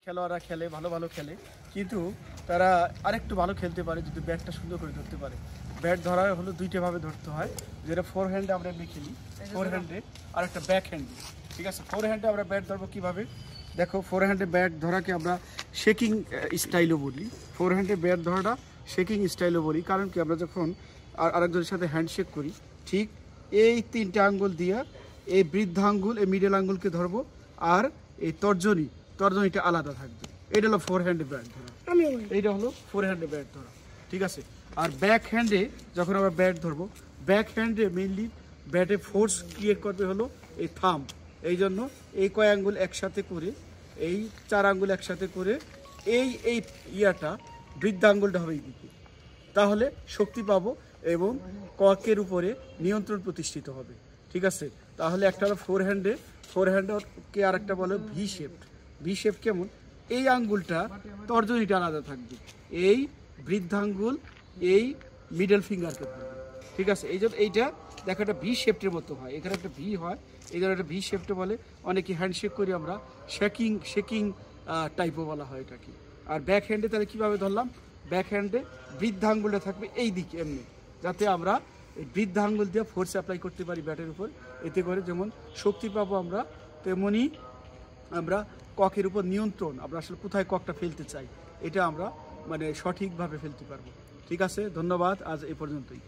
খেলোয়াড়রা খেলে ভালো খেলে, কিন্তু তারা আরেকটু ভালো খেলতে পারে যদি ব্যাটটা সুন্দর করে ধরতে পারে। ব্যাট ধরা হলো দুইটাভাবে ধরতে হয়, যেটা ফোর হ্যান্ডে আমরা এমনি খেলি, ফোর হ্যান্ডে আর একটা ব্যাক হ্যান্ডে। ঠিক আছে, ফোর হ্যান্ডে আমরা ব্যাট ধরবো কীভাবে দেখো। ফোর হ্যান্ডে ব্যাট ধরাকে আমরা শেকিং স্টাইলও বলি। ফোর হ্যান্ডে ব্যাট ধরাটা শেকিং স্টাইলও বলি, কারণ কি আমরা যখন আরেকজনের সাথে হ্যান্ডশেক করি, ঠিক এই তিনটে আঙ্গুল দিয়ে এই বৃদ্ধ আঙ্গুল এই মিডল আঙ্গুলকে ধরবো, আর এই তর্জনীটা আলাদা থাকবে। এটা হলো ফোর হ্যান্ডে ব্যাট ধরা, এইটা হলো ফোর হ্যান্ডে ব্যাট ধরা। ঠিক আছে, আর ব্যাক হ্যান্ডে যখন আমরা ব্যাট ধরবো, ব্যাক হ্যান্ডে মেইনলি ব্যাটে ফোর্স ক্রিয়েট করবে হলো এই থাম্ব। এই জন্য এই কয় আঙ্গুল একসাথে করে, এই চার আঙ্গুল একসাথে করে এই এই ইয়াটা বৃদ্ধ আঙ্গুলটা হবে এইদিকে, তাহলে শক্তি পাবো এবং ককের উপরে নিয়ন্ত্রণ প্রতিষ্ঠিত হবে। ঠিক আছে, তাহলে একটা হলো ফোর হ্যান্ডকে আর একটা বলে ভি শেপ। ভি শেপ কেমন, এই আঙ্গুলটা তর্জনীটা আলাদা থাকবে, এই বৃদ্ধাঙ্গুল এই মিডল ফিঙ্গারকে ধরবে। ঠিক আছে, এই জন্য এইটা দেখো একটা ভি শেপটের মতো হয়, এখানে একটা ভি হয়, এই জন্য একটা ভি শেপটা বলে। অনেকে হ্যান্ডশেক করি আমরা, শেকিং টাইপও বলা হয় এটাকে। আর ব্যাক হ্যান্ডে তাহলে কীভাবে ধরলাম, ব্যাক হ্যান্ডে বৃদ্ধাঙ্গুলটা থাকবে এই দিকে এমনি, যাতে আমরা এই বৃদ্ধাঙ্গুল দিয়ে ফোর্স অ্যাপ্লাই করতে পারি ব্যাটের উপর। এতে করে যেমন শক্তি পাবো আমরা, তেমনি আমরা ককের উপর নিয়ন্ত্রণ, আমরা আসলে কোথায় ককটা ফেলতে চাই এটা আমরা মানে সঠিকভাবে ফেলতে পারবো। ঠিক আছে, ধন্যবাদ, আজ এই পর্যন্তই।